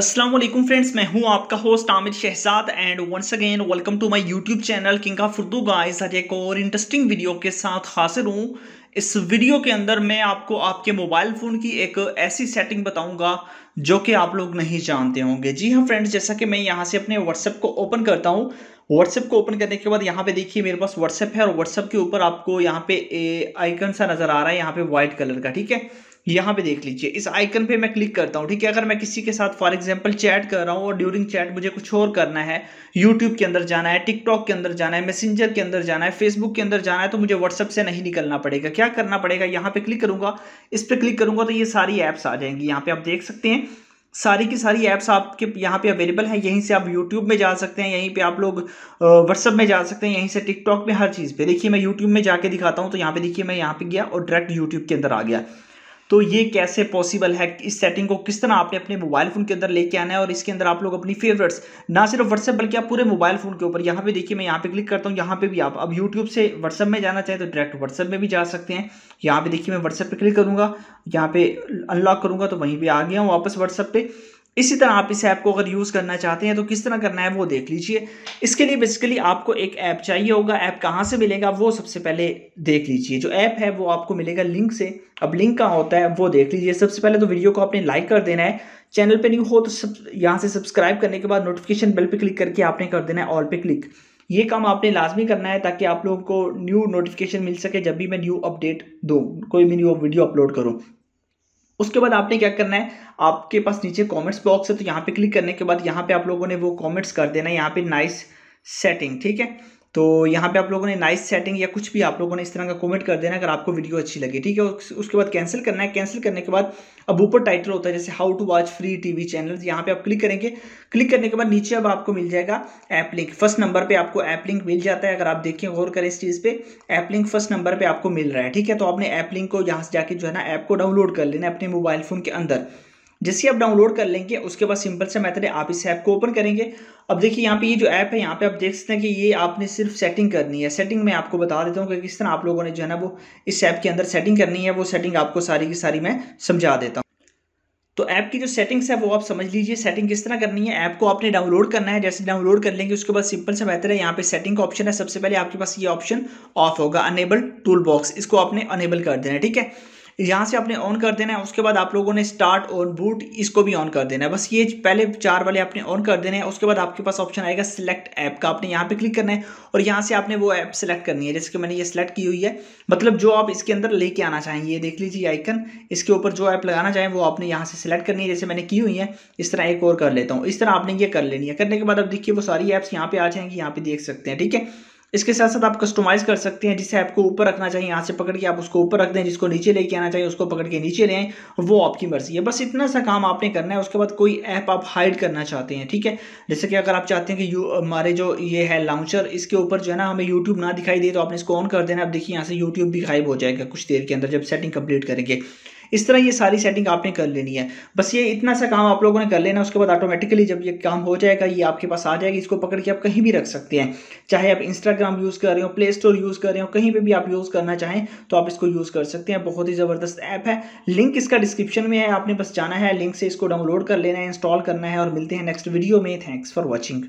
अस्सलाम वालेकुम फ्रेंड्स, मैं हूं आपका host Aamir Shahzad and once again welcome to my YouTube channel king of Urdu guys. आज एक और इंटरेस्टिंग वीडियो के साथ हाजिर हूं। इस वीडियो के अंदर मैं आपको आपके मोबाइल फ़ोन की एक ऐसी सेटिंग बताऊंगा जो कि आप लोग नहीं जानते होंगे। जी हाँ फ्रेंड्स, जैसा कि मैं यहाँ से अपने व्हाट्सएप को ओपन करता हूँ। व्हाट्सएप को ओपन करने के बाद यहाँ पे देखिए मेरे पास व्हाट्सएप है और व्हाट्सएप के ऊपर आपको यहाँ पे आइकन सा नजर आ रहा है, यहाँ पे व्हाइट कलर का। ठीक है, यहाँ पे देख लीजिए, इस आइकन पे मैं क्लिक करता हूँ। ठीक है, अगर मैं किसी के साथ फॉर एग्जांपल चैट कर रहा हूँ और ड्यूरिंग चैट मुझे कुछ और करना है, यूट्यूब के अंदर जाना है, टिकटॉक के अंदर जाना है, मैसेंजर के अंदर जाना है, फेसबुक के अंदर जाना है, तो मुझे व्हाट्सएप से नहीं निकलना पड़ेगा। क्या करना पड़ेगा, यहाँ पे क्लिक करूंगा, इस पे क्लिक करूंगा तो ये सारी ऐप्स आ जाएंगी। यहाँ पे आप देख सकते हैं सारी की सारी ऐप्स आपके यहाँ पे अवेलेबल है। यहीं से आप यूट्यूब में जा सकते हैं, यहीं पे आप लोग व्हाट्सएप में जा सकते हैं, यहीं से टिकटॉक में, हर चीज़ पे। देखिए मैं यूट्यूब में जाके दिखाता हूँ, तो यहाँ पे देखिए मैं यहाँ पे गया और डायरेक्ट यूट्यूब के अंदर आ गया। तो ये कैसे पॉसिबल है, इस सेटिंग को किस तरह आपने अपने मोबाइल फोन के अंदर लेके आना है और इसके अंदर आप लोग अपनी फेवरेट्स, ना सिर्फ व्हाट्सएप बल्कि आप पूरे मोबाइल फोन के ऊपर, यहाँ पे देखिए मैं यहाँ पे क्लिक करता हूँ, यहाँ पे भी आप अब यूट्यूब से व्हाट्सएप में जाना चाहे तो डायरेक्ट व्हाट्सएप में भी जा सकते हैं। यहाँ पे देखिए मैं व्हाट्सएप पे क्लिक करूंगा, यहाँ पे अनलॉक करूंगा तो वहीं पे आ गया हूँ वापस व्हाट्सएप पे। इसी तरह आप इस ऐप को अगर यूज़ करना चाहते हैं तो किस तरह करना है वो देख लीजिए। इसके लिए बेसिकली आपको एक ऐप चाहिए होगा। ऐप कहाँ से मिलेगा वो सबसे पहले देख लीजिए। जो ऐप है वो आपको मिलेगा लिंक से। अब लिंक कहाँ होता है वो देख लीजिए। सबसे पहले तो वीडियो को आपने लाइक कर देना है। चैनल पे न्यू हो तो यहाँ से सब्सक्राइब करने के बाद नोटिफिकेशन बेल पे क्लिक करके आपने कर देना है ऑल पे क्लिक। ये काम आपने लाजमी करना है ताकि आप लोगों को न्यू नोटिफिकेशन मिल सके जब भी मैं न्यू अपडेट दूँ, कोई भी न्यू वीडियो अपलोड करूँ। उसके बाद आपने क्या करना है, आपके पास नीचे कमेंट्स बॉक्स है, तो यहाँ पे क्लिक करने के बाद यहाँ पे आप लोगों ने वो कमेंट्स कर देना है, यहाँ पे नाइस सेटिंग। ठीक है, तो यहाँ पे आप लोगों ने नाइस सेटिंग या कुछ भी आप लोगों ने इस तरह का कमेंट कर देना अगर आपको वीडियो अच्छी लगी। ठीक है, उसके बाद कैंसिल करना है। कैंसिल करने के बाद अब ऊपर टाइटल होता है जैसे how to watch free TV channels, यहाँ पे आप क्लिक करेंगे। क्लिक करने के बाद नीचे अब आपको मिल जाएगा ऐप लिंक। फर्स्ट नंबर पे आपको ऐप लिंक मिल जाता है। अगर आप देखें गौर करें इस चीज़ पे, ऐप लिंक फर्स्ट नंबर पे आपको मिल रहा है। ठीक है, तो आपने ऐप लिंक को यहाँ से जाके जो है ना ऐप को डाउनलोड कर लेना है अपने मोबाइल फोन के अंदर। जैसे आप डाउनलोड कर लेंगे उसके बाद सिंपल सा मेथड है, आप इस ऐप को ओपन करेंगे। अब देखिए यहाँ पे ये जो ऐप है, यहाँ पे आप देख सकते हैं कि ये आपने सिर्फ सेटिंग करनी है। सेटिंग में आपको बता देता हूँ कि किस तरह आप लोगों ने जो है ना वो इस ऐप के अंदर सेटिंग करनी है। वो सेटिंग आपको सारी की सारी मैं समझा देता हूँ। तो ऐप की जो सेटिंग्स है वो आप समझ लीजिए। सेटिंग किस तरह करनी है, ऐप को आपने डाउनलोड करना है। जैसे डाउनलोड कर लेंगे उसके बाद सिंपल सा मेथड है, यहाँ पे सेटिंग का ऑप्शन है। सबसे पहले आपके पास ये ऑप्शन ऑफ होगा, अनेबल टूल बॉक्स, इसको आपने अनेबल कर देना है। ठीक है, यहाँ से आपने ऑन कर देना है। उसके बाद आप लोगों ने स्टार्ट ऑन बूट, इसको भी ऑन कर देना है। बस ये पहले चार वाले आपने ऑन कर देने हैं। उसके बाद आपके पास ऑप्शन आएगा सिलेक्ट ऐप का, आपने यहाँ पे क्लिक करना है और यहाँ से आपने वो ऐप सेलेक्ट करनी है। जैसे कि मैंने ये सेलेक्ट की हुई है, मतलब जो आप इसके अंदर लेके आना चाहेंगे, ये देख लीजिए आइकन, इसके ऊपर जो ऐप लगाना चाहें वो आपने यहाँ से सिलेक्ट करनी है। जैसे मैंने की हुई है, इस तरह एक और कर लेता हूँ। इस तरह आपने ये कर लेनी है। करने के बाद अब देखिए वो सारी ऐप्स यहाँ पे आ जाएंगी, यहाँ पे देख सकते हैं। ठीक है, इसके साथ साथ आप कस्टमाइज कर सकते हैं। जिसे आपको ऊपर रखना चाहिए यहाँ से पकड़ के आप उसको ऊपर रख दें, जिसको नीचे लेके आना चाहिए उसको पकड़ के नीचे ले आएं, वो आपकी मर्जी है। बस इतना सा काम आपने करना है। उसके बाद कोई ऐप आप हाइड करना चाहते हैं, ठीक है, जैसे कि अगर आप चाहते हैं कि हमारे जो ये है लॉन्चर, इसके ऊपर जो है ना हमें यूट्यूब ना दिखाई दे, तो आपने इसको ऑन कर देना। अब देखिए यहाँ से यूट्यूब भी गायब हो जाएगा कुछ देर के अंदर जब सेटिंग कंप्लीट करेंगे। इस तरह ये सारी सेटिंग आपने कर लेनी है। बस ये इतना सा काम आप लोगों ने कर लेना। उसके बाद ऑटोमेटिकली जब ये काम हो जाएगा ये आपके पास आ जाएगी। इसको पकड़ के आप कहीं भी रख सकते हैं, चाहे आप इंस्टाग्राम यूज़ कर रहे हो, प्ले स्टोर यूज़ कर रहे हो, कहीं पे भी आप यूज़ करना चाहें तो आप इसको यूज़ कर सकते हैं। बहुत ही ज़बरदस्त ऐप है। लिंक इसका डिस्क्रिप्शन में है, आपने बस जाना है, लिंक से इसको डाउनलोड कर लेना है, इंस्टॉल करना है। और मिलते हैं नेक्स्ट वीडियो में। Thanks for watching.